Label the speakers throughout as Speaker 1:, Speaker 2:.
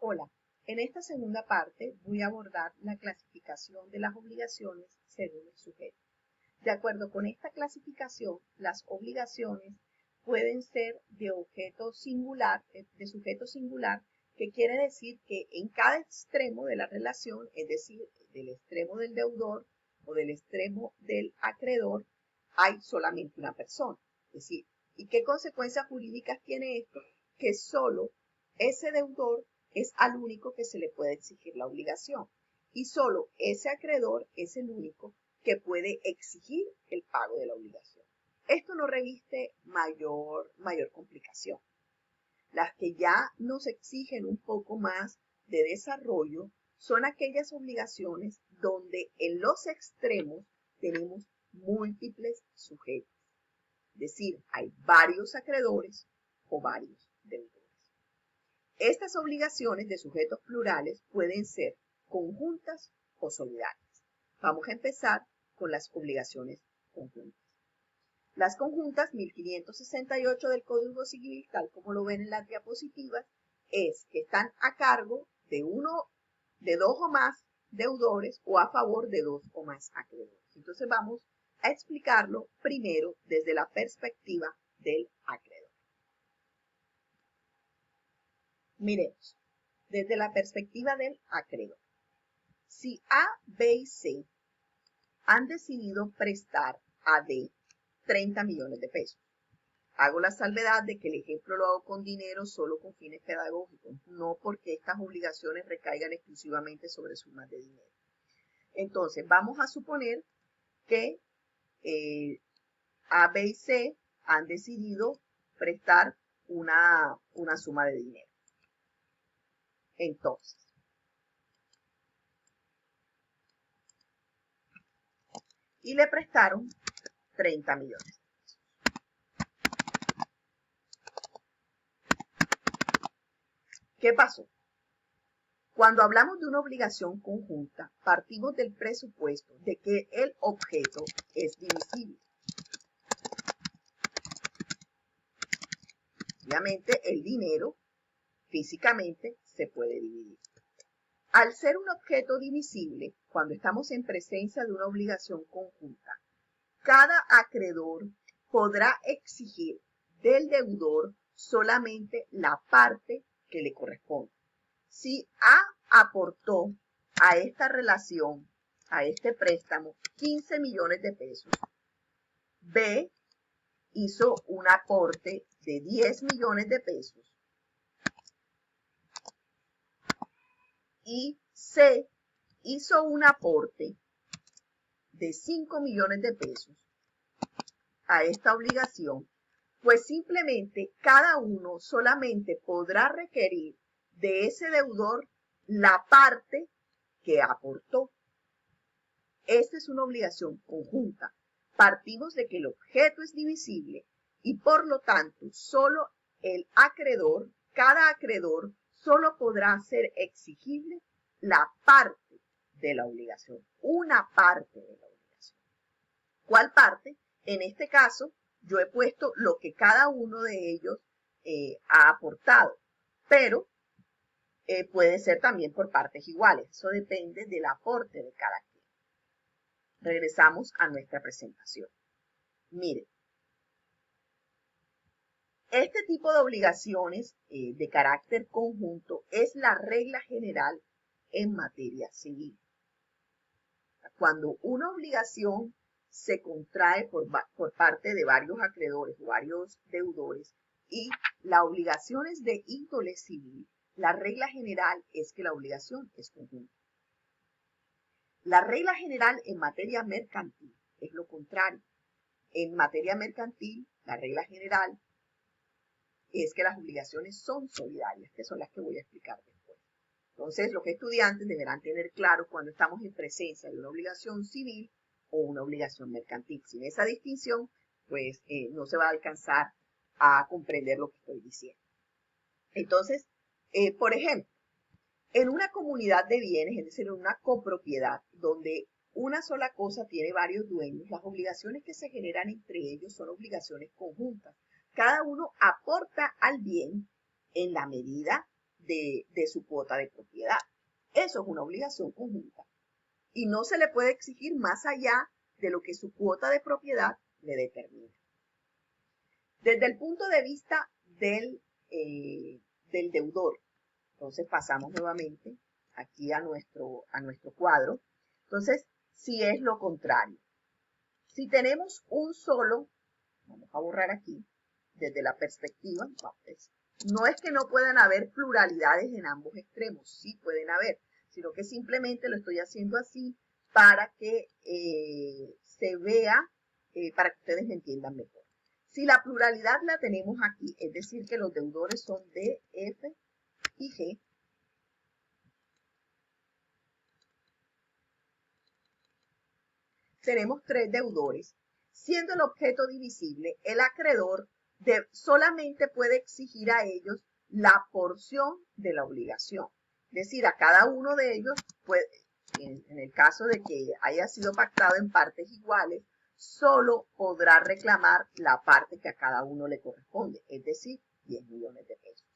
Speaker 1: Hola, en esta segunda parte voy a abordar la clasificación de las obligaciones según el sujeto. De acuerdo con esta clasificación, las obligaciones pueden ser de objeto singular, de sujeto singular, que quiere decir que en cada extremo de la relación, es decir, del extremo del deudor o del extremo del acreedor, hay solamente una persona. Es decir, ¿y qué consecuencias jurídicas tiene esto? Que solo ese deudor es al único que se le puede exigir la obligación y solo ese acreedor es el único que puede exigir el pago de la obligación. Esto no reviste mayor complicación. Las que ya nos exigen un poco más de desarrollo son aquellas obligaciones donde en los extremos tenemos múltiples sujetos. Es decir, hay varios acreedores o varios deudores. Estas obligaciones de sujetos plurales pueden ser conjuntas o solidarias. Vamos a empezar con las obligaciones conjuntas. Las conjuntas, 1568 del Código Civil, tal como lo ven en las diapositivas, es que están a cargo de dos o más deudores o a favor de dos o más acreedores. Entonces vamos a explicarlo primero desde la perspectiva del acreedor. Miremos, desde la perspectiva del acreedor. Si A, B y C han decidido prestar a D 30 millones de pesos. Hago la salvedad de que el ejemplo lo hago con dinero solo con fines pedagógicos, no porque estas obligaciones recaigan exclusivamente sobre sumas de dinero. Entonces, vamos a suponer que A, B y C han decidido prestar una suma de dinero. Entonces, y le prestaron 30 millones. ¿Qué pasó? Cuando hablamos de una obligación conjunta, partimos del presupuesto de que el objeto es divisible. Obviamente, el dinero físicamente se puede dividir. Al ser un objeto divisible, cuando estamos en presencia de una obligación conjunta, cada acreedor podrá exigir del deudor solamente la parte que le corresponde. Si A aportó a esta relación, a este préstamo, 15 millones de pesos, B hizo un aporte de 10 millones de pesos y C hizo un aporte de 5 millones de pesos a esta obligación, pues simplemente cada uno solamente podrá requerir de ese deudor la parte que aportó. Esta es una obligación conjunta. Partimos de que el objeto es divisible y por lo tanto solo el acreedor, cada acreedor, solo podrá ser exigible la parte de la obligación, una parte de la obligación. ¿Cuál parte? En este caso, yo he puesto lo que cada uno de ellos ha aportado, pero puede ser también por partes iguales. Eso depende del aporte de cada quien. Regresamos a nuestra presentación. Miren, este tipo de obligaciones de carácter conjunto es la regla general en materia civil. Cuando una obligación se contrae por parte de varios acreedores o varios deudores y la obligación es de índole civil, la regla general es que la obligación es conjunta. La regla general en materia mercantil es lo contrario. En materia mercantil, la regla general es que las obligaciones son solidarias, que son las que voy a explicar después. Entonces, los estudiantes deberán tener claro cuando estamos en presencia de una obligación civil o una obligación mercantil. Sin esa distinción, pues no se va a alcanzar a comprender lo que estoy diciendo. Entonces, por ejemplo, en una comunidad de bienes, es decir, en una copropiedad, donde una sola cosa tiene varios dueños, las obligaciones que se generan entre ellos son obligaciones conjuntas. Cada uno aporta al bien en la medida de su cuota de propiedad. Eso es una obligación conjunta. Y no se le puede exigir más allá de lo que su cuota de propiedad le determina. Desde el punto de vista del deudor, entonces pasamos nuevamente aquí a nuestro cuadro. Entonces, si es lo contrario. Si tenemos un solo, vamos a borrar aquí, desde la perspectiva, no es que no puedan haber pluralidades en ambos extremos, sí pueden haber, sino que simplemente lo estoy haciendo así para que se vea, para que ustedes me entiendan mejor. Si la pluralidad la tenemos aquí, es decir, que los deudores son D, F y G, tenemos tres deudores. Siendo el objeto divisible, el acreedor solamente puede exigir a ellos la porción de la obligación. Es decir, a cada uno de ellos, puede, en el caso de que haya sido pactado en partes iguales, solo podrá reclamar la parte que a cada uno le corresponde, es decir, 10 millones de pesos.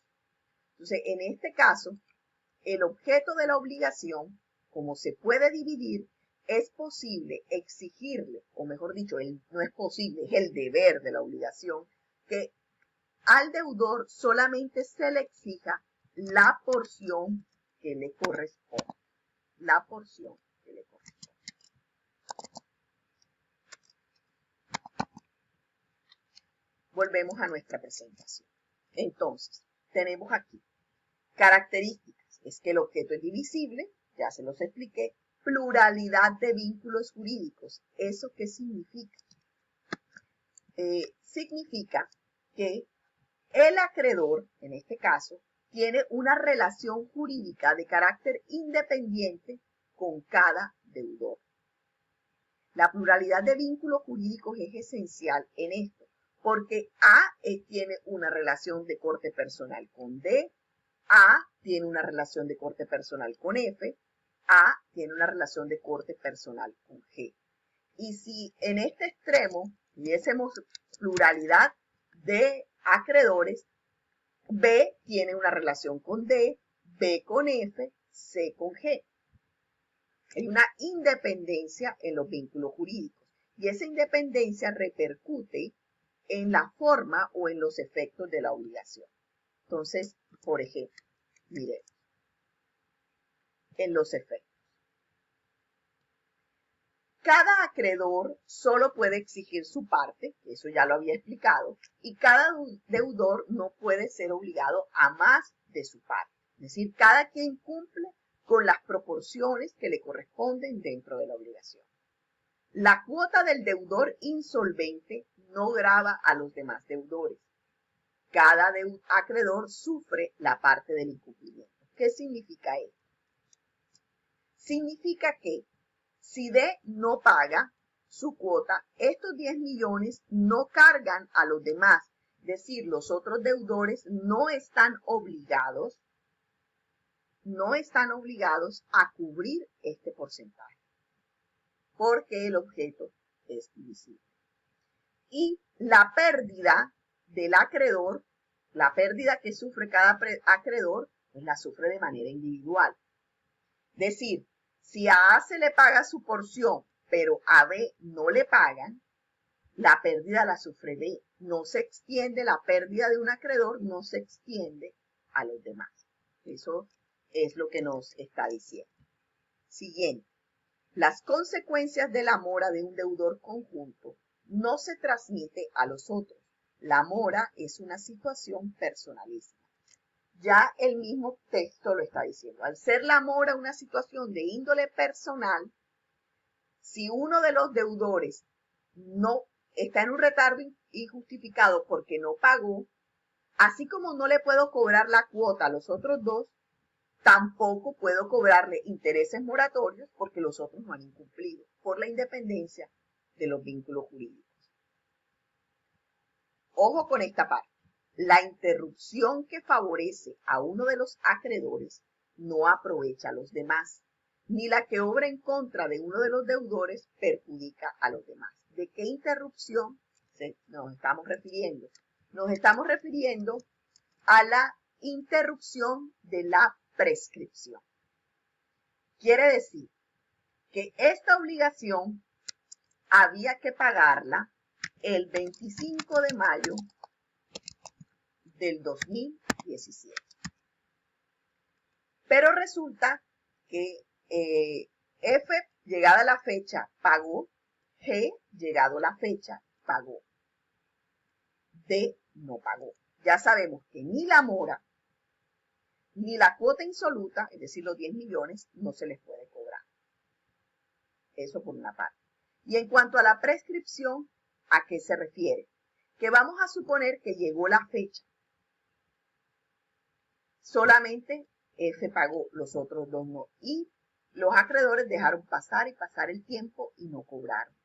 Speaker 1: Entonces, en este caso, el objeto de la obligación, como se puede dividir, es posible exigirle, o mejor dicho, no es posible, es el deber de la obligación, que al deudor solamente se le exija la porción que le corresponde. La porción que le corresponde. Volvemos a nuestra presentación. Entonces, tenemos aquí características. Es que el objeto es divisible, ya se los expliqué. Pluralidad de vínculos jurídicos. ¿Eso qué significa? Significa que el acreedor, en este caso, tiene una relación jurídica de carácter independiente con cada deudor. La pluralidad de vínculos jurídicos es esencial en esto, porque A tiene una relación de corte personal con D, A tiene una relación de corte personal con F, A tiene una relación de corte personal con G. Y si en este extremo tuviésemos pluralidad de acreedores, B tiene una relación con D, B con F, C con G. Hay una independencia en los vínculos jurídicos y esa independencia repercute en la forma o en los efectos de la obligación. Entonces, por ejemplo, miren, en los efectos. Cada acreedor solo puede exigir su parte, eso ya lo había explicado, y cada deudor no puede ser obligado a más de su parte. Es decir, cada quien cumple con las proporciones que le corresponden dentro de la obligación. La cuota del deudor insolvente no grava a los demás deudores. Cada acreedor sufre la parte del incumplimiento. ¿Qué significa esto? Significa que si D no paga su cuota, estos 10 millones no cargan a los demás. Es decir, los otros deudores no están obligados a cubrir este porcentaje, porque el objeto es divisible. Y la pérdida del acreedor, la pérdida que sufre cada acreedor, pues la sufre de manera individual. Es decir, si a A se le paga su porción, pero a B no le pagan, la pérdida la sufre B. No se extiende, la pérdida de un acreedor no se extiende a los demás. Eso es lo que nos está diciendo. Siguiente. Las consecuencias de la mora de un deudor conjunto no se transmite a los otros. La mora es una situación personalísima. Ya el mismo texto lo está diciendo. Al ser la mora una situación de índole personal, si uno de los deudores no está en un retardo injustificado porque no pagó, así como no le puedo cobrar la cuota a los otros dos, tampoco puedo cobrarle intereses moratorios porque los otros no han incumplido, por la independencia de los vínculos jurídicos. Ojo con esta parte. La interrupción que favorece a uno de los acreedores no aprovecha a los demás, ni la que obra en contra de uno de los deudores perjudica a los demás. ¿De qué interrupción nos estamos refiriendo? Nos estamos refiriendo a la interrupción de la prescripción. Quiere decir que esta obligación había que pagarla el 25 de mayo del 2017. Pero resulta que F, llegada la fecha, pagó. G, llegado la fecha, pagó. D, no pagó. Ya sabemos que ni la mora, ni la cuota insoluta, es decir, los 10 millones, no se les puede cobrar. Eso por una parte. Y en cuanto a la prescripción, ¿a qué se refiere? Que vamos a suponer que llegó la fecha. Solamente F pagó, los otros dos no. Y los acreedores dejaron pasar y pasar el tiempo y no cobraron.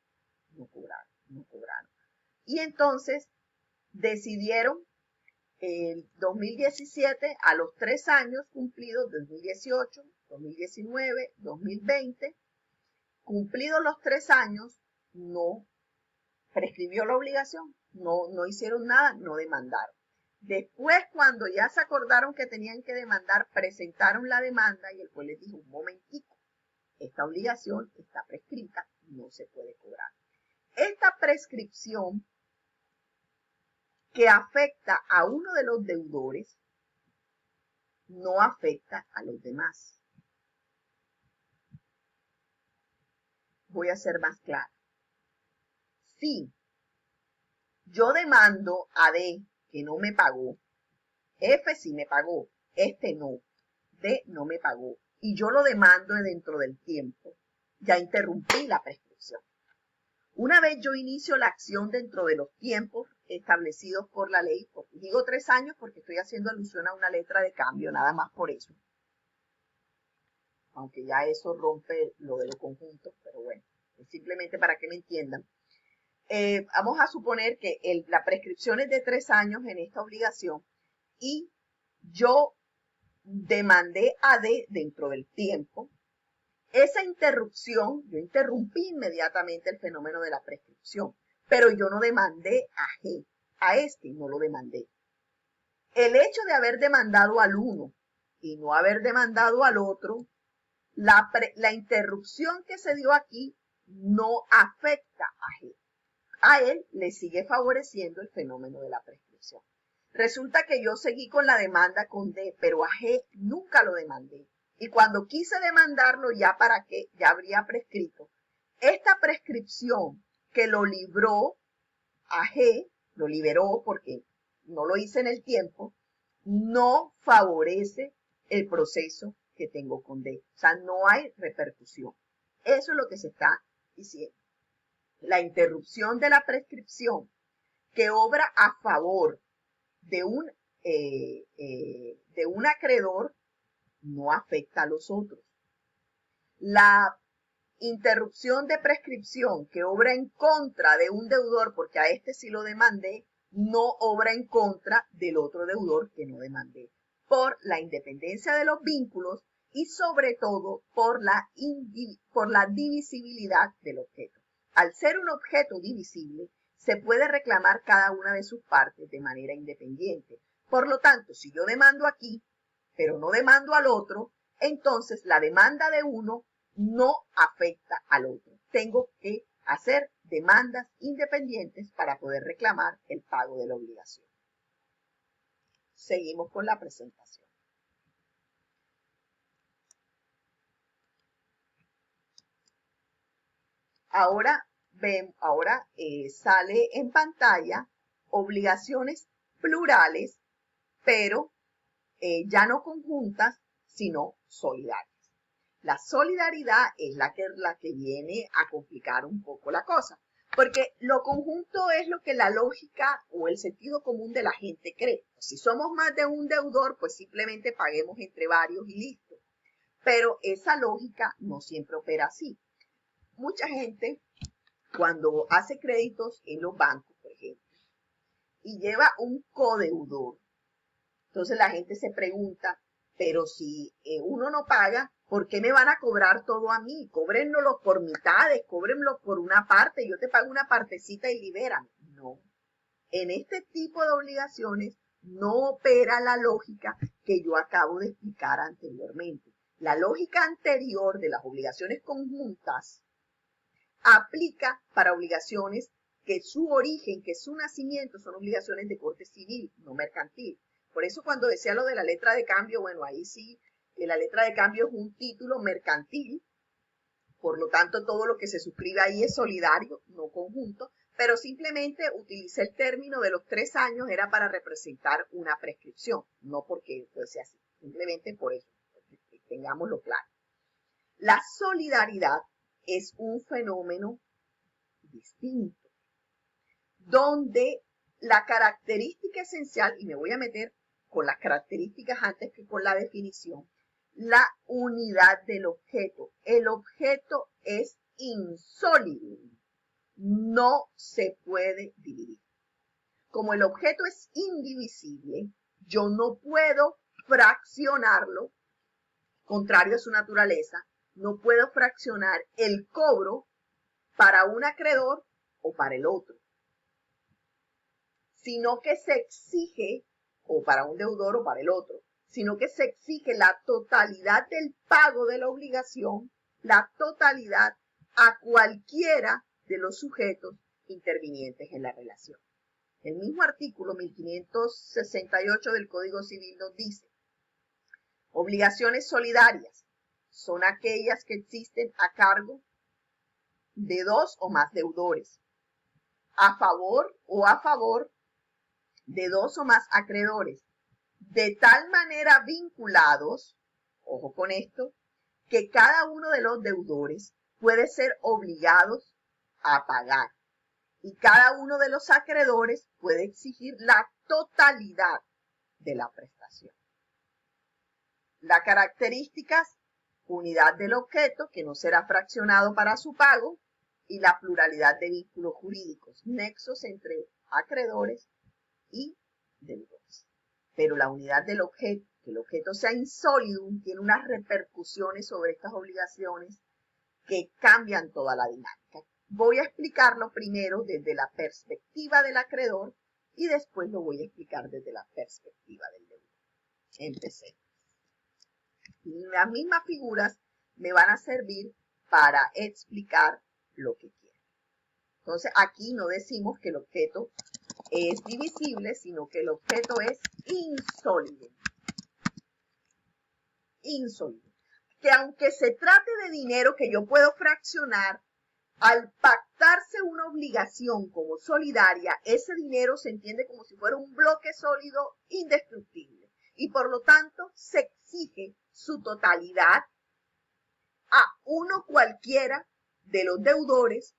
Speaker 1: Y entonces decidieron el 2017, a los 3 años cumplidos, 2018, 2019, 2020, cumplidos los 3 años, no prescribió la obligación, no hicieron nada, no demandaron. Después, cuando ya se acordaron que tenían que demandar, presentaron la demanda y el juez les dijo, un momentico, esta obligación está prescrita, no se puede cobrar. Esta prescripción que afecta a uno de los deudores no afecta a los demás. Voy a ser más clara. Si yo demando a D que no me pagó, F sí me pagó, este no, D no me pagó, y yo lo demando dentro del tiempo, ya interrumpí la prescripción. Una vez yo inicio la acción dentro de los tiempos establecidos por la ley, digo 3 años porque estoy haciendo alusión a una letra de cambio, nada más por eso. Aunque ya eso rompe lo de los conjuntos, pero bueno, es simplemente para que me entiendan. Vamos a suponer que la prescripción es de 3 años en esta obligación y yo demandé a D dentro del tiempo. Esa interrupción, yo interrumpí inmediatamente el fenómeno de la prescripción, pero yo no demandé a G, a este no lo demandé. El hecho de haber demandado al uno y no haber demandado al otro, la interrupción que se dio aquí no afecta a G. A él le sigue favoreciendo el fenómeno de la prescripción. Resulta que yo seguí con la demanda con D, pero a G nunca lo demandé. Y cuando quise demandarlo, ya para qué, ya habría prescrito. Esta prescripción que lo libró a G, lo liberó porque no lo hice en el tiempo, no favorece el proceso que tengo con D. O sea, no hay repercusión. Eso es lo que se está diciendo. La interrupción de la prescripción que obra a favor de un acreedor no afecta a los otros. La interrupción de prescripción que obra en contra de un deudor, porque a este sí lo demandé, no obra en contra del otro deudor que no demandé, por la independencia de los vínculos y sobre todo por la divisibilidad del objeto. Al ser un objeto divisible, se puede reclamar cada una de sus partes de manera independiente. Por lo tanto, si yo demando aquí, pero no demando al otro, entonces la demanda de uno no afecta al otro. Tengo que hacer demandas independientes para poder reclamar el pago de la obligación. Seguimos con la presentación. Ahora sale en pantalla obligaciones plurales, pero ya no conjuntas, sino solidarias. La solidaridad es la que viene a complicar un poco la cosa, porque lo conjunto es lo que la lógica o el sentido común de la gente cree. Si somos más de un deudor, pues simplemente paguemos entre varios y listo. Pero esa lógica no siempre opera así. Mucha gente, cuando hace créditos en los bancos, por ejemplo, y lleva un codeudor, entonces la gente se pregunta, pero si uno no paga, ¿por qué me van a cobrar todo a mí? Cóbrenlo por mitades, cóbrenlo por una parte, yo te pago una partecita y libérame. No. En este tipo de obligaciones No opera la lógica que yo acabo de explicar anteriormente. La lógica anterior de las obligaciones conjuntas aplica para obligaciones que su origen, que su nacimiento son obligaciones de corte civil, no mercantil. Por eso cuando decía lo de la letra de cambio, bueno, ahí sí, la letra de cambio es un título mercantil, por lo tanto todo lo que se suscribe ahí es solidario, no conjunto, pero simplemente utilicé el término de los 3 años, era para representar una prescripción, no porque fuese así, simplemente por eso, tengámoslo claro. La solidaridad es un fenómeno distinto, donde la característica esencial, y me voy a meter con las características antes que con la definición, la unidad del objeto. El objeto es insólido, no se puede dividir. Como el objeto es indivisible, yo no puedo fraccionarlo, contrario a su naturaleza, no puedo fraccionar el cobro para un acreedor o para el otro, sino que se exige, o para un deudor o para el otro, sino que se exige la totalidad del pago de la obligación, la totalidad a cualquiera de los sujetos intervinientes en la relación. El mismo artículo 1568 del Código Civil nos dice: obligaciones solidarias son aquellas que existen a cargo de 2 o más deudores, a favor de 2 o más acreedores, de tal manera vinculados, ojo con esto, que cada uno de los deudores puede ser obligados a pagar y cada uno de los acreedores puede exigir la totalidad de la prestación. Las características: unidad del objeto, que no será fraccionado para su pago, y la pluralidad de vínculos jurídicos, nexos entre acreedores y deudores. Pero la unidad del objeto, que el objeto sea insólido, tiene unas repercusiones sobre estas obligaciones que cambian toda la dinámica. Voy a explicarlo primero desde la perspectiva del acreedor y después lo voy a explicar desde la perspectiva del deudor. Empecemos. Las mismas figuras me van a servir para explicar lo que quiero. Entonces aquí no decimos que el objeto es divisible, sino que el objeto es insólido. Insólido. Que aunque se trate de dinero que yo puedo fraccionar, al pactarse una obligación como solidaria, ese dinero se entiende como si fuera un bloque sólido indestructible y por lo tanto se exige su totalidad a uno cualquiera de los deudores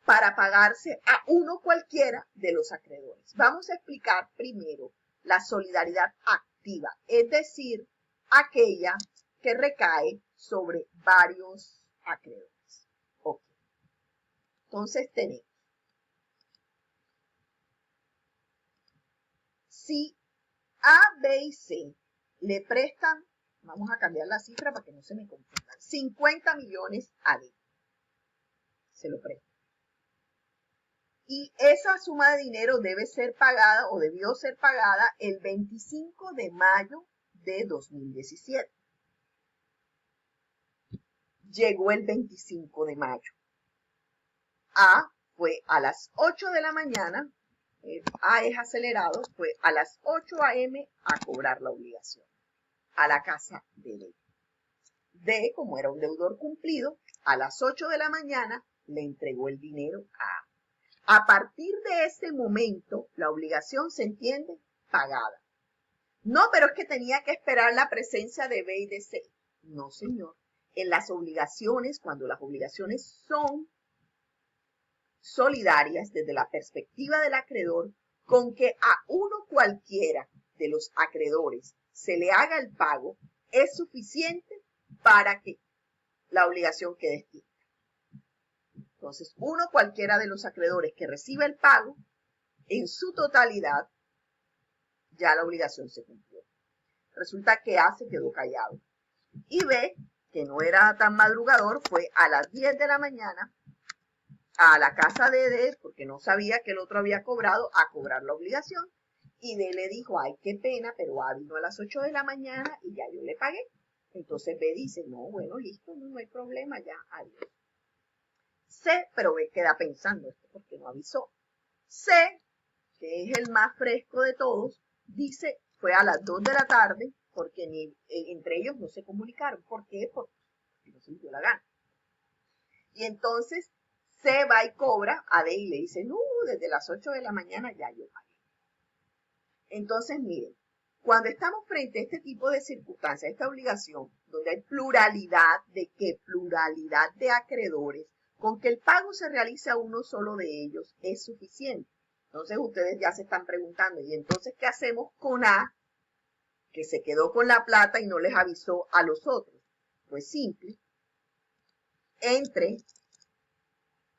Speaker 1: para pagarse a uno cualquiera de los acreedores. Vamos a explicar primero la solidaridad activa, es decir, aquella que recae sobre varios acreedores. Ok. Entonces tenemos, si A, B y C le prestan, vamos a cambiar la cifra para que no se me confundan, 50 millones a D, se lo prestan. Y esa suma de dinero debe ser pagada o debió ser pagada el 25 de mayo de 2017. Llegó el 25 de mayo. A fue a las 8 de la mañana, A es acelerado, fue a las 8 a.m. a cobrar la obligación a la casa de D. D, como era un deudor cumplido, a las 8 de la mañana le entregó el dinero a A. A partir de ese momento, la obligación se entiende pagada. No, pero es que tenía que esperar la presencia de B y de C. No, señor. En las obligaciones, cuando las obligaciones son solidarias desde la perspectiva del acreedor, con que a uno cualquiera de los acreedores se le haga el pago, es suficiente para que la obligación quede extinta. Entonces, uno cualquiera de los acreedores que reciba el pago, en su totalidad, ya la obligación se cumplió. Resulta que A se quedó callado. Y B, que no era tan madrugador, fue a las 10 de la mañana a la casa de D, porque no sabía que el otro había cobrado, a cobrar la obligación. Y B le dijo, ay, qué pena, pero A vino a las 8 de la mañana y ya yo le pagué. Entonces B dice, no, bueno, listo, no hay problema, ya, adiós. C, pero B queda pensando, esto porque no avisó. C, que es el más fresco de todos, dice, fue a las 2 de la tarde, porque entre ellos no se comunicaron. ¿Por qué? Porque no se les dio la gana. Y entonces C va y cobra a D y le dice, no, desde las 8 de la mañana ya yo pagué. Entonces, miren, cuando estamos frente a este tipo de circunstancias, esta obligación, donde hay pluralidad de acreedores, con que el pago se realice a uno solo de ellos es suficiente. Entonces ustedes ya se están preguntando, ¿y entonces qué hacemos con A, que se quedó con la plata y no les avisó a los otros? Pues simple, entre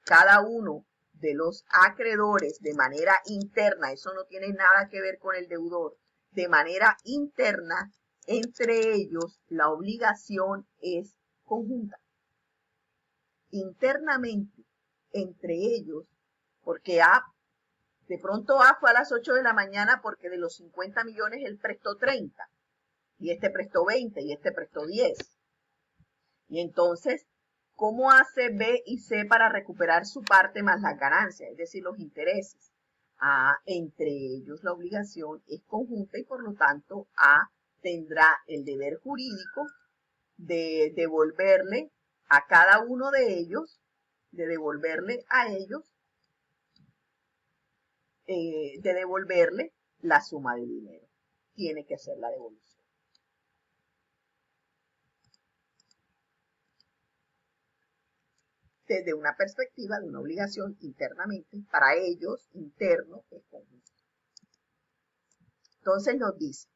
Speaker 1: cada uno de los acreedores de manera interna, eso no tiene nada que ver con el deudor, de manera interna, entre ellos la obligación es conjunta. Internamente, entre ellos, porque de pronto A fue a las 8 de la mañana porque de los 50 millones él prestó 30, y este prestó 20, y este prestó 10. Y entonces, ¿cómo hace B y C para recuperar su parte más las ganancias, es decir, los intereses? Entre ellos la obligación es conjunta y por lo tanto A tendrá el deber jurídico de devolverle a cada uno de ellos, de devolverle la suma de dinero. Tiene que hacer la devolución. Desde una perspectiva de una obligación internamente, para ellos, interno, es conjunto. Entonces nos dice,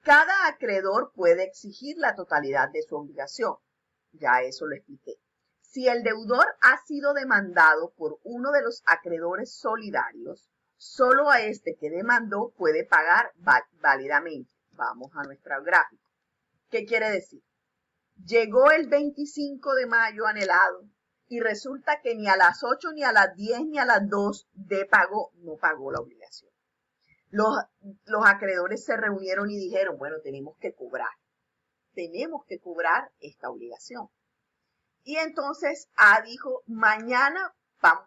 Speaker 1: cada acreedor puede exigir la totalidad de su obligación. Ya eso lo expliqué. Si el deudor ha sido demandado por uno de los acreedores solidarios, solo a este que demandó puede pagar válidamente. Vamos a nuestro gráfico. ¿Qué quiere decir? Llegó el 25 de mayo anhelado y resulta que ni a las 8, ni a las 10, ni a las 2 no pagó la obligación. Los acreedores se reunieron y dijeron, bueno, tenemos que cobrar esta obligación. Y entonces A dijo, mañana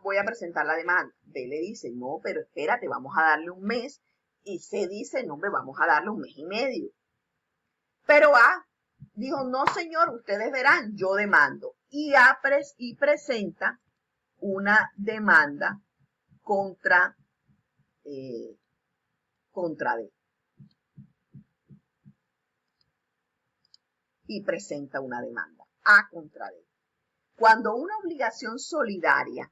Speaker 1: voy a presentar la demanda. B le dice, no, pero espérate, vamos a darle un mes. Y C dice, no, hombre, vamos a darle un mes y medio. Pero A dijo, no, señor, ustedes verán, yo demando. Y presenta una demanda contra D. Y presenta una demanda A contra D. Cuando una obligación solidaria,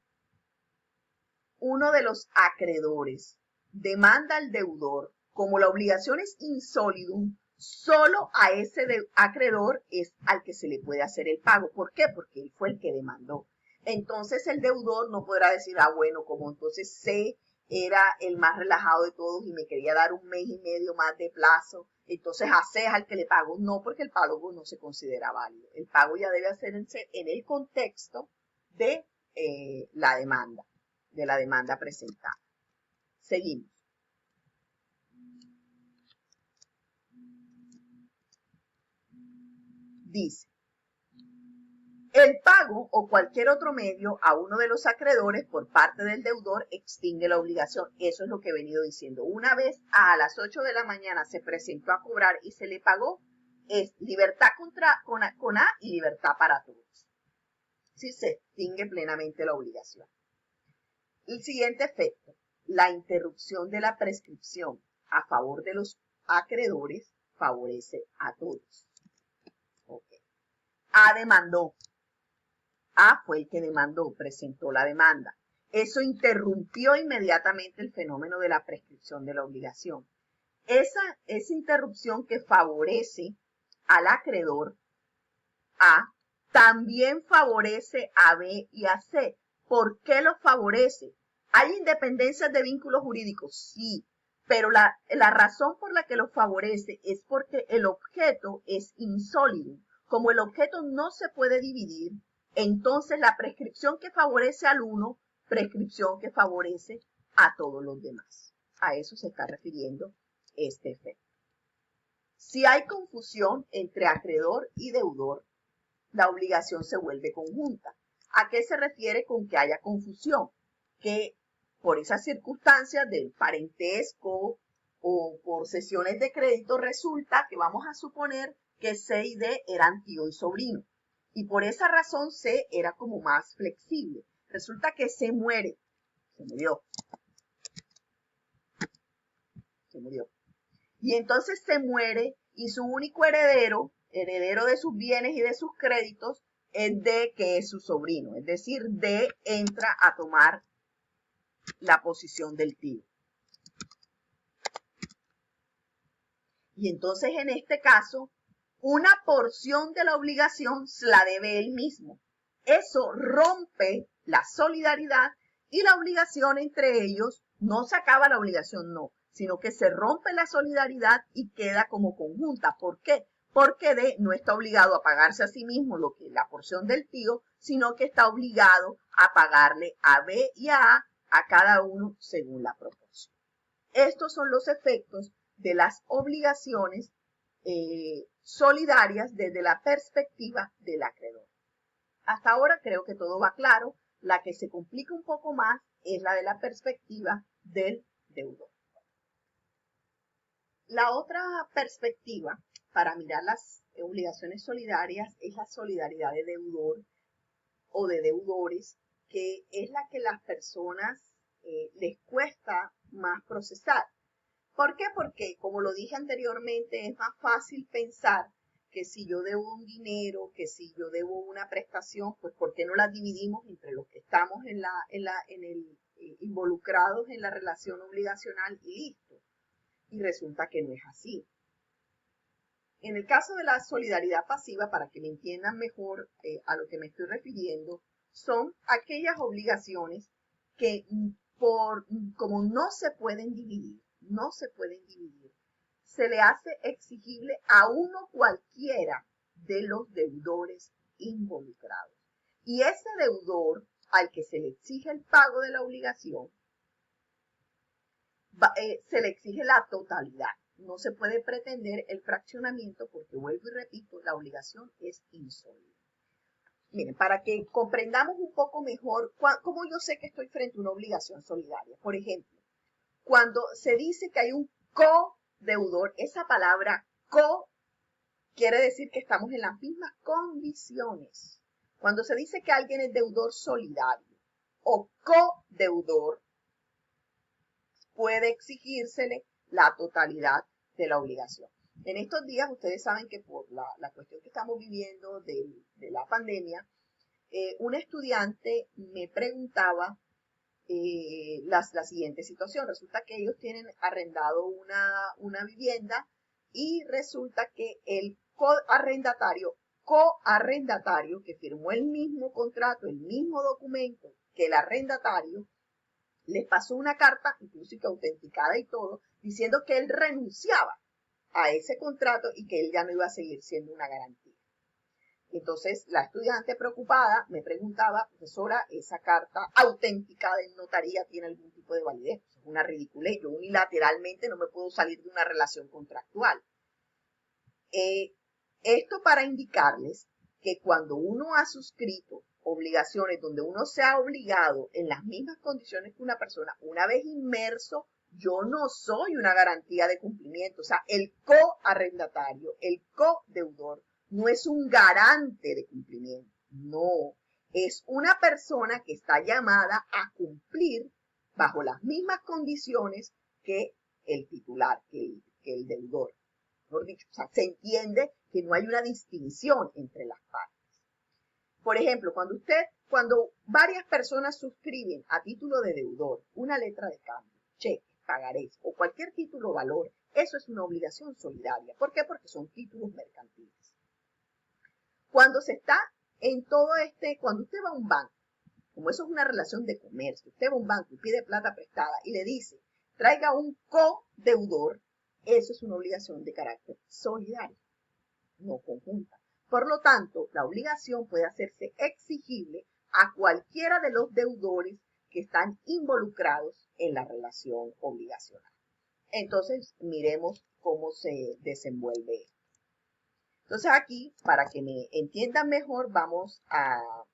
Speaker 1: uno de los acreedores demanda al deudor, como la obligación es insolidum, solo a ese acreedor es al que se le puede hacer el pago. ¿Por qué? Porque él fue el que demandó. Entonces el deudor no podrá decir, bueno, como entonces C era el más relajado de todos y me quería dar un mes y medio más de plazo, entonces a C es al que le pago. No, porque el pago no se considera válido. El pago ya debe hacerse en el contexto de la demanda presentada. Seguimos. Dice, el pago o cualquier otro medio a uno de los acreedores por parte del deudor extingue la obligación. Eso es lo que he venido diciendo. Una vez a las 8 de la mañana se presentó a cobrar y se le pagó, es libertad con A y libertad para todos. Sí, se extingue plenamente la obligación. El siguiente efecto, la interrupción de la prescripción a favor de los acreedores favorece a todos. Okay. A demandó. A fue el que demandó, presentó la demanda. Eso interrumpió inmediatamente el fenómeno de la prescripción de la obligación. Esa interrupción que favorece al acreedor A, también favorece a B y a C. ¿Por qué lo favorece? ¿Hay independencias de vínculos jurídicos? Sí, pero la razón por la que lo favorece es porque el objeto es insólido. Como el objeto no se puede dividir, entonces la prescripción que favorece al uno prescripción que favorece a todos los demás. A eso se está refiriendo este efecto. Si hay confusión entre acreedor y deudor, la obligación se vuelve conjunta. ¿A qué se refiere con que haya confusión? Que por esas circunstancias del parentesco o por sesiones de crédito resulta que vamos a suponer que C y D eran tío y sobrino. Y por esa razón C era como más flexible. Resulta que C muere. Se murió. Y entonces se muere y su único heredero de sus bienes y de sus créditos, es D, que es su sobrino. Es decir, D entra a tomar la posición del tío. Y entonces en este caso, una porción de la obligación se la debe él mismo. Eso rompe la solidaridad y la obligación entre ellos. No se acaba la obligación, no, sino que se rompe la solidaridad y queda como conjunta. ¿Por qué? Porque D no está obligado a pagarse a sí mismo lo que la porción del tío, sino que está obligado a pagarle a B y a cada uno según la proporción. Estos son los efectos de las obligaciones solidarias desde la perspectiva del acreedor. Hasta ahora creo que todo va claro. La que se complica un poco más es la de la perspectiva del deudor. La otra perspectiva para mirar las obligaciones solidarias es la solidaridad de deudor o de deudores, que es la que las personas les cuesta más procesar. ¿Por qué? Porque, como lo dije anteriormente, es más fácil pensar que si yo debo un dinero, que si yo debo una prestación, pues ¿por qué no las dividimos entre los que estamos involucrados en la relación obligacional y listo? Y resulta que no es así. En el caso de la solidaridad pasiva, para que me entiendan mejor a lo que me estoy refiriendo, son aquellas obligaciones que como no se pueden dividir, se le hace exigible a uno cualquiera de los deudores involucrados. Y ese deudor al que se le exige el pago de la obligación, se le exige la totalidad. No se puede pretender el fraccionamiento porque, vuelvo y repito, la obligación es insoluble. Miren, para que comprendamos un poco mejor cómo yo sé que estoy frente a una obligación solidaria. Por ejemplo, cuando se dice que hay un codeudor, esa palabra co quiere decir que estamos en las mismas condiciones. Cuando se dice que alguien es deudor solidario o codeudor, puede exigírsele la totalidad de la obligación. En estos días, ustedes saben que por la cuestión que estamos viviendo de la pandemia, un estudiante me preguntaba la siguiente situación. Resulta que ellos tienen arrendado una vivienda y resulta que el coarrendatario que firmó el mismo contrato, el mismo documento que el arrendatario, les pasó una carta, incluso que autenticada y todo, diciendo que él renunciaba a ese contrato y que él ya no iba a seguir siendo una garantía. Entonces, la estudiante preocupada me preguntaba, profesora, ¿esa carta autenticada en notaría tiene algún tipo de validez? Es una ridiculez. Yo unilateralmente no me puedo salir de una relación contractual. Esto para indicarles que cuando uno ha suscrito obligaciones donde uno se ha obligado en las mismas condiciones que una persona, una vez inmerso, yo no soy una garantía de cumplimiento. O sea, el coarrendatario, el codeudor, no es un garante de cumplimiento. No, es una persona que está llamada a cumplir bajo las mismas condiciones que el titular, que el deudor. Mejor dicho, o sea, se entiende que no hay una distinción entre las partes. Por ejemplo, cuando varias personas suscriben a título de deudor una letra de cambio, cheques, pagarés o cualquier título o valor, eso es una obligación solidaria. ¿Por qué? Porque son títulos mercantiles. Cuando se está en cuando usted va a un banco, como eso es una relación de comercio, usted va a un banco y pide plata prestada y le dice, traiga un codeudor, eso es una obligación de carácter solidario, no conjunta. Por lo tanto, la obligación puede hacerse exigible a cualquiera de los deudores que están involucrados en la relación obligacional. Entonces, miremos cómo se desenvuelve esto. Entonces aquí, para que me entiendan mejor, vamos a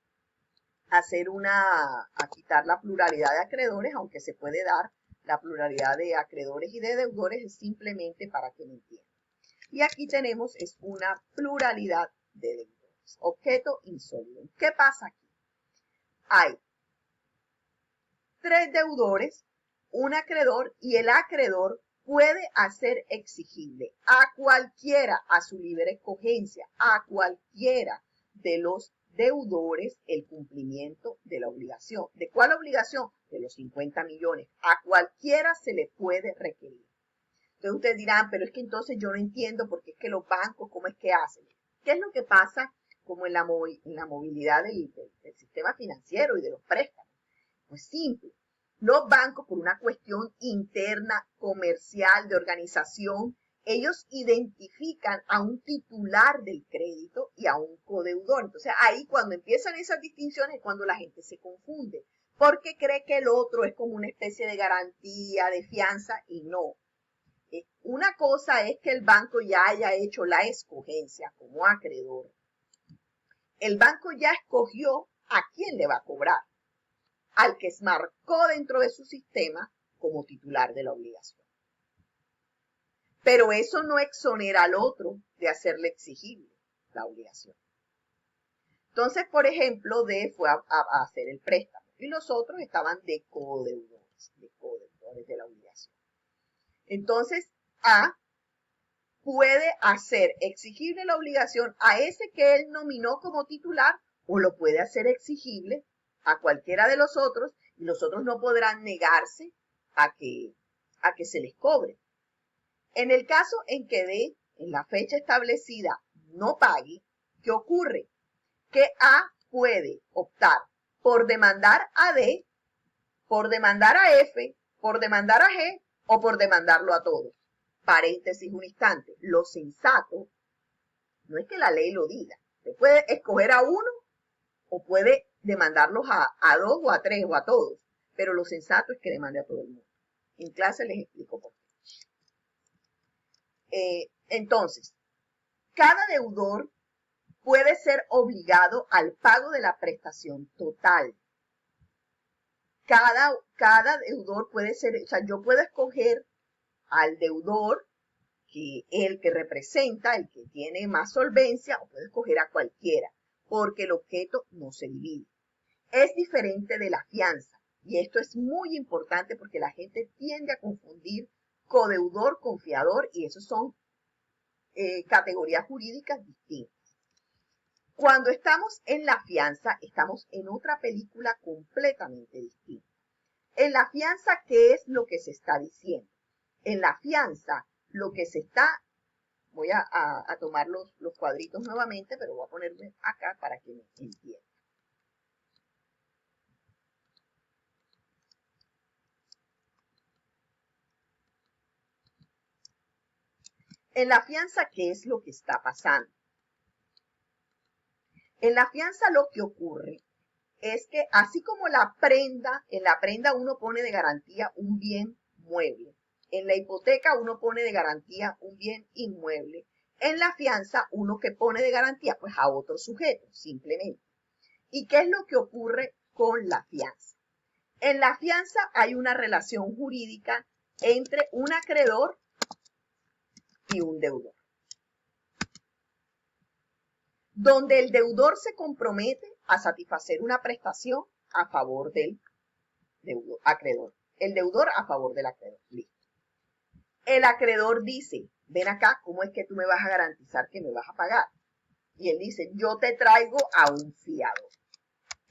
Speaker 1: quitar la pluralidad de acreedores, aunque se puede dar la pluralidad de acreedores y de deudores, es simplemente para que me entiendan. Y aquí tenemos es una pluralidad de deudores, objeto insólido. ¿Qué pasa aquí? Hay 3 deudores, un acreedor, y el acreedor puede hacer exigible a cualquiera, a su libre escogencia, a cualquiera de los deudores el cumplimiento de la obligación. ¿De cuál obligación? De los 50 millones. A cualquiera se le puede requerir. Entonces ustedes dirán, pero es que entonces yo no entiendo porque es que los bancos, ¿cómo es que hacen? ¿Qué es lo que pasa como en la movilidad del sistema financiero y de los préstamos? Pues simple. Los bancos, por una cuestión interna, comercial, de organización, ellos identifican a un titular del crédito y a un codeudor. Entonces ahí cuando empiezan esas distinciones es cuando la gente se confunde, porque cree que el otro es como una especie de garantía, de fianza, y no. Una cosa es que el banco ya haya hecho la escogencia como acreedor. El banco ya escogió a quién le va a cobrar, al que marcó dentro de su sistema como titular de la obligación. Pero eso no exonera al otro de hacerle exigible la obligación. Entonces, por ejemplo, D fue a hacer el préstamo y los otros estaban de codeudores de la obligación. Entonces, A puede hacer exigible la obligación a ese que él nominó como titular o lo puede hacer exigible a cualquiera de los otros y los otros no podrán negarse a que se les cobre. En el caso en que D, en la fecha establecida, no pague, ¿qué ocurre? Que A puede optar por demandar a D, por demandar a F, por demandar a G o por demandarlo a todos. Paréntesis un instante, lo sensato no es que la ley lo diga. Usted puede escoger a uno o puede demandarlos a 2 o a 3 o a todos, pero lo sensato es que demande a todo el mundo. En clase les explico por qué. Entonces, cada deudor puede ser obligado al pago de la prestación total. Cada deudor puede ser, o sea, yo puedo escoger al deudor, que el que representa, el que tiene más solvencia, o puedo escoger a cualquiera, porque el objeto no se divide. Es diferente de la fianza, y esto es muy importante porque la gente tiende a confundir codeudor con fiador, y esos son categorías jurídicas distintas. Cuando estamos en la fianza, estamos en otra película completamente distinta. En la fianza, ¿qué es lo que se está diciendo? En la fianza, lo que se está, voy a tomar los cuadritos nuevamente, pero voy a ponerme acá para que me entiendan. En la fianza, ¿qué es lo que está pasando? En la fianza lo que ocurre es que así como la prenda, en la prenda uno pone de garantía un bien mueble. En la hipoteca uno pone de garantía un bien inmueble. En la fianza uno que pone de garantía pues a otro sujeto, simplemente. ¿Y qué es lo que ocurre con la fianza? En la fianza hay una relación jurídica entre un acreedor y un deudor, donde el deudor se compromete a satisfacer una prestación a favor del acreedor. El deudor a favor del acreedor. Listo. El acreedor dice, ven acá, ¿cómo es que tú me vas a garantizar que me vas a pagar? Y él dice, yo te traigo a un fiador.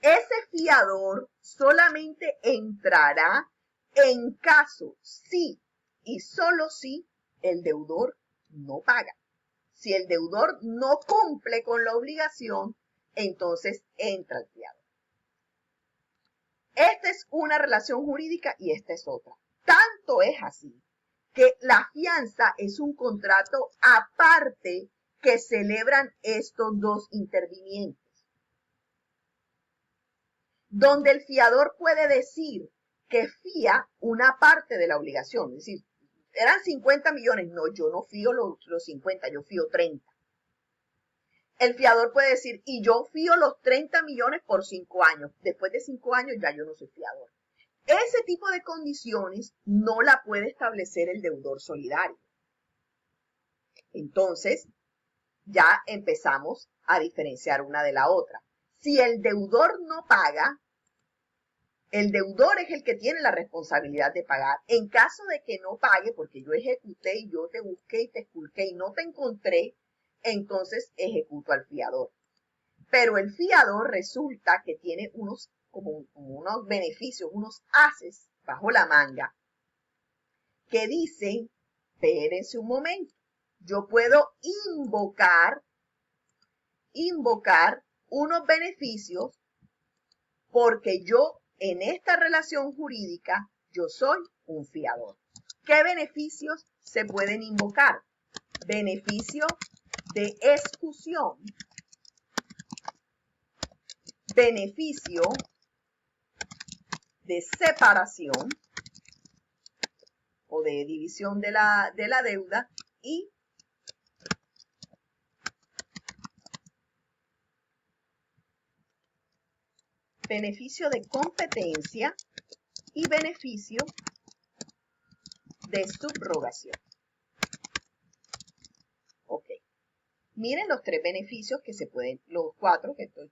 Speaker 1: Ese fiador solamente entrará en caso si y solo si el deudor no paga. Si el deudor no cumple con la obligación, entonces entra el fiador. Esta es una relación jurídica y esta es otra. Tanto es así que la fianza es un contrato aparte que celebran estos dos intervinientes. donde el fiador puede decir que fía una parte de la obligación. Es decir, eran 50 millones. No, yo no fío los 50, yo fío 30. El fiador puede decir, y yo fío los 30 millones por 5 años. Después de 5 años ya yo no soy fiador. Ese tipo de condiciones no la puede establecer el deudor solidario. Entonces, ya empezamos a diferenciar una de la otra. Si el deudor no paga, el deudor es el que tiene la responsabilidad de pagar. En caso de que no pague, porque yo ejecuté y yo te busqué y te esculqué y no te encontré, entonces ejecuto al fiador. Pero el fiador resulta que tiene unos beneficios, unos ases bajo la manga, que dicen, espérense un momento, yo puedo invocar unos beneficios porque yo en esta relación jurídica yo soy un fiador. ¿Qué beneficios se pueden invocar? Beneficio de excusión, beneficio de separación o de división de la deuda y beneficio de competencia y beneficio de subrogación. Ok. Miren los 3 beneficios que se pueden, los 4 que estoy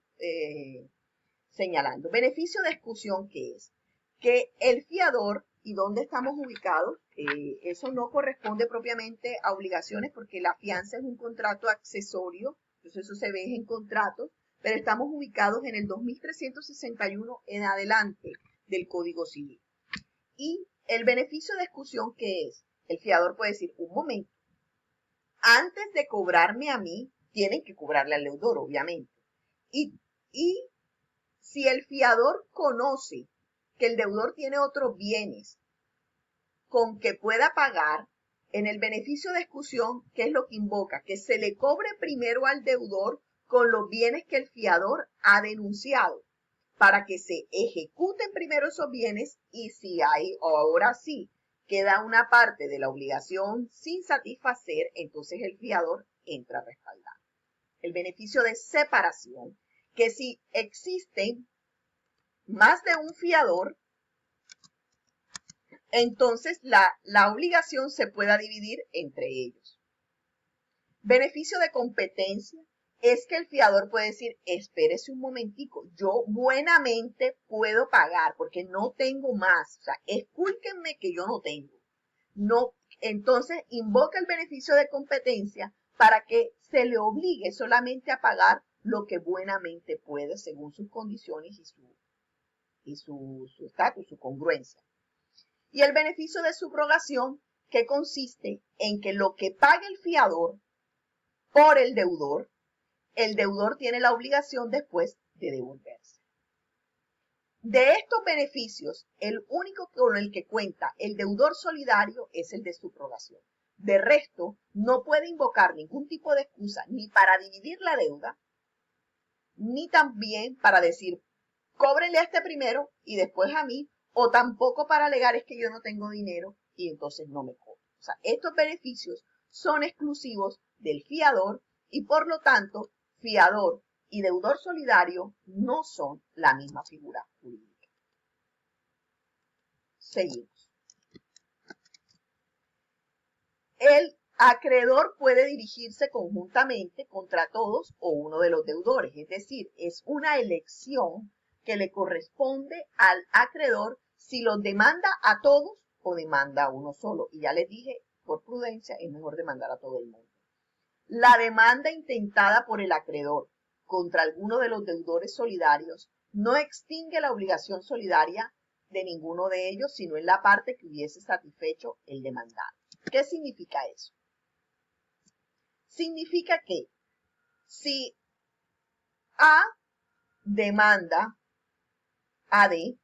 Speaker 1: señalando. Beneficio de excusión, ¿qué es? Que el fiador, ¿y dónde estamos ubicados? Eso no corresponde propiamente a obligaciones porque la fianza es un contrato accesorio, entonces eso se ve en contratos, pero estamos ubicados en el 2361 en adelante del Código Civil. Y el beneficio de excusión, ¿qué es? El fiador puede decir, un momento, antes de cobrarme a mí, tienen que cobrarle al deudor, obviamente. Y si el fiador conoce que el deudor tiene otros bienes con que pueda pagar, en el beneficio de excusión, ¿qué es lo que invoca? Que se le cobre primero al deudor con los bienes que el fiador ha denunciado, para que se ejecuten primero esos bienes y si hay, ahora sí, queda una parte de la obligación sin satisfacer, entonces el fiador entra a respaldar. El beneficio de separación, que si existen más de un fiador, entonces la obligación se pueda dividir entre ellos. Beneficio de competencia es que el fiador puede decir, espérese un momentico, yo buenamente puedo pagar porque no tengo más, o sea, escúlquenme que yo no tengo. No, entonces invoca el beneficio de competencia para que se le obligue solamente a pagar lo que buenamente puede según sus condiciones y su estatus, su congruencia. Y el beneficio de subrogación, que consiste en que lo que pague el fiador por el deudor tiene la obligación después de devolverse. De estos beneficios, el único con el que cuenta el deudor solidario es el de subrogación. De resto, no puede invocar ningún tipo de excusa ni para dividir la deuda, ni también para decir, cóbrenle a este primero y después a mí, o tampoco para alegar es que yo no tengo dinero y entonces no me cobro. O sea, estos beneficios son exclusivos del fiador y por lo tanto, fiador y deudor solidario no son la misma figura jurídica. Seguimos. El acreedor puede dirigirse conjuntamente contra todos o uno de los deudores, es decir, es una elección que le corresponde al acreedor si los demanda a todos o demanda a uno solo. Y ya les dije, por prudencia, es mejor demandar a todo el mundo. La demanda intentada por el acreedor contra alguno de los deudores solidarios no extingue la obligación solidaria de ninguno de ellos, sino en la parte que hubiese satisfecho el demandado. ¿Qué significa eso? Significa que si A demanda a D,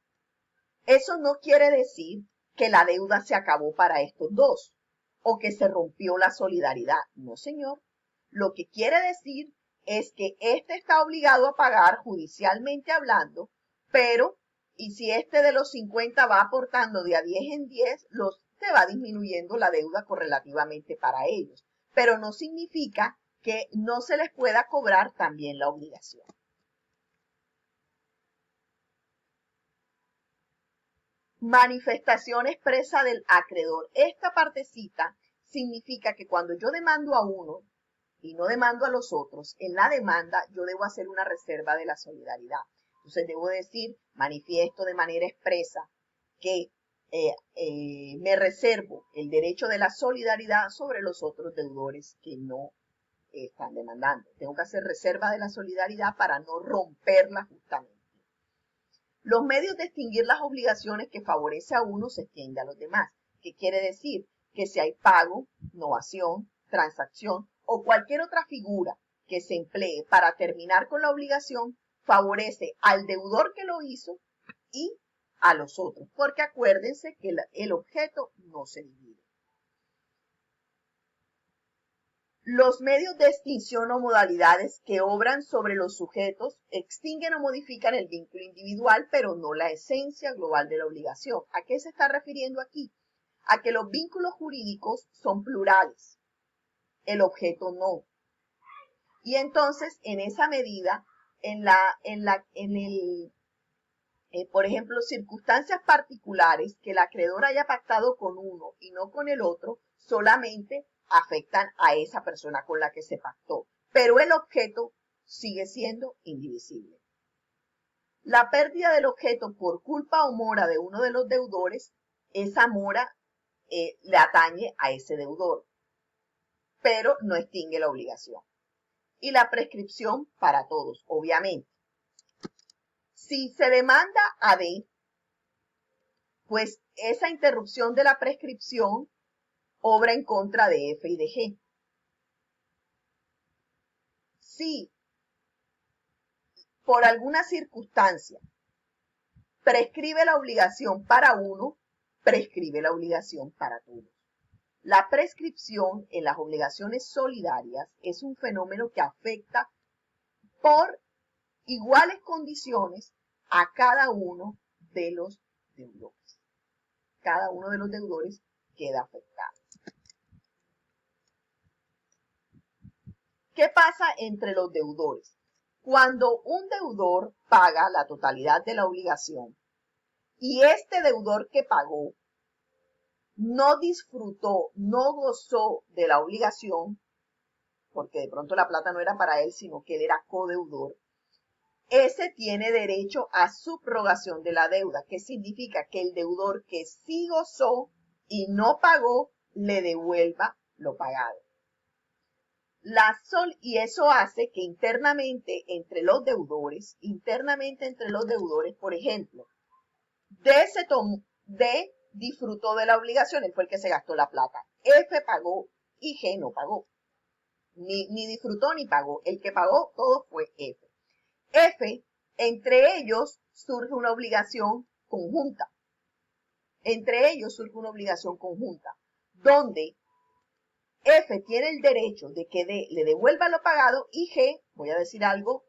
Speaker 1: eso no quiere decir que la deuda se acabó para estos dos o que se rompió la solidaridad. No, señor. Lo que quiere decir es que éste está obligado a pagar, judicialmente hablando, pero, y si este de los 50 va aportando de a 10 en 10, se va disminuyendo la deuda correlativamente para ellos. Pero no significa que no se les pueda cobrar también la obligación. Manifestación expresa del acreedor. Esta partecita significa que cuando yo demando a uno y no demando a los otros, en la demanda yo debo hacer una reserva de la solidaridad. Entonces debo decir, manifiesto de manera expresa que me reservo el derecho de la solidaridad sobre los otros deudores que no están demandando. Tengo que hacer reserva de la solidaridad para no romperla justamente. Los medios de extinguir las obligaciones que favorece a uno se extiende a los demás. ¿Qué quiere decir? Que si hay pago, novación, transacción o cualquier otra figura que se emplee para terminar con la obligación, favorece al deudor que lo hizo y a los otros. Porque acuérdense que el objeto no se divide. Los medios de extinción o modalidades que obran sobre los sujetos extinguen o modifican el vínculo individual, pero no la esencia global de la obligación. ¿A qué se está refiriendo aquí? A que los vínculos jurídicos son plurales, el objeto no. Y entonces, en esa medida, por ejemplo, circunstancias particulares que el acreedor haya pactado con uno y no con el otro, solamente afectan a esa persona con la que se pactó, pero el objeto sigue siendo indivisible. La pérdida del objeto por culpa o mora de uno de los deudores, esa mora le atañe a ese deudor, pero no extingue la obligación. Y la prescripción para todos, obviamente. Si se demanda a D, pues esa interrupción de la prescripción obra en contra de F y de G. Si por alguna circunstancia prescribe la obligación para uno, prescribe la obligación para todos. La prescripción en las obligaciones solidarias es un fenómeno que afecta por iguales condiciones a cada uno de los deudores. Cada uno de los deudores queda afectado. ¿Qué pasa entre los deudores? Cuando un deudor paga la totalidad de la obligación y este deudor que pagó no disfrutó, no gozó de la obligación, porque de pronto la plata no era para él, sino que él era codeudor, ese tiene derecho a subrogación de la deuda, que significa que el deudor que sí gozó y no pagó, le devuelva lo pagado. Y eso hace que internamente entre los deudores, por ejemplo, D disfrutó de la obligación, él fue el que se gastó la plata. F pagó y G no pagó. Ni disfrutó ni pagó. El que pagó todo fue F. F, entre ellos surge una obligación conjunta. Donde F tiene el derecho de que D le devuelva lo pagado y G, voy a decir algo,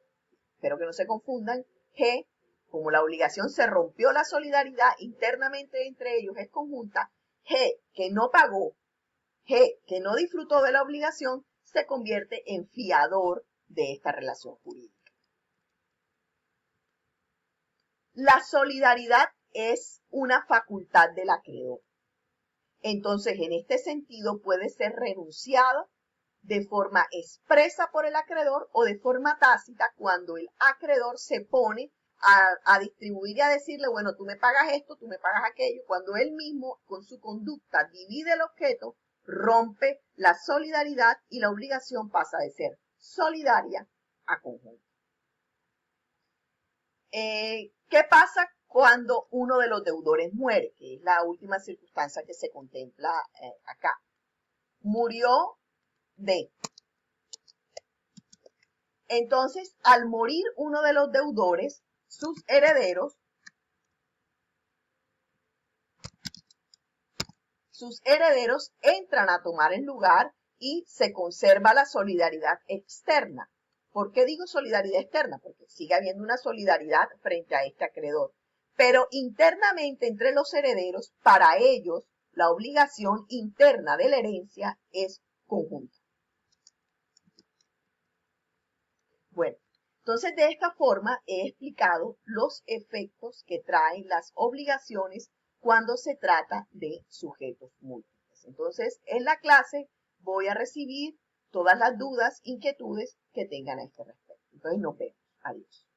Speaker 1: espero que no se confundan, G, como la obligación se rompió la solidaridad internamente entre ellos, es conjunta, G, que no pagó, G, que no disfrutó de la obligación, se convierte en fiador de esta relación jurídica. La solidaridad es una facultad del acreedor. Entonces, en este sentido, puede ser renunciado de forma expresa por el acreedor o de forma tácita cuando el acreedor se pone a distribuir y a decirle, bueno, tú me pagas esto, tú me pagas aquello, cuando él mismo con su conducta divide el objeto, rompe la solidaridad y la obligación pasa de ser solidaria a conjunta. ¿Qué pasa cuando uno de los deudores muere? Que es la última circunstancia que se contempla acá. Murió D. Entonces, al morir uno de los deudores, sus herederos entran a tomar el lugar y se conserva la solidaridad externa. ¿Por qué digo solidaridad externa? Porque sigue habiendo una solidaridad frente a este acreedor. Pero internamente entre los herederos, para ellos, la obligación interna de la herencia es conjunta. Bueno, entonces de esta forma he explicado los efectos que traen las obligaciones cuando se trata de sujetos múltiples. Entonces, en la clase voy a recibir todas las dudas, inquietudes que tengan a este respecto. Entonces, nos vemos. Adiós.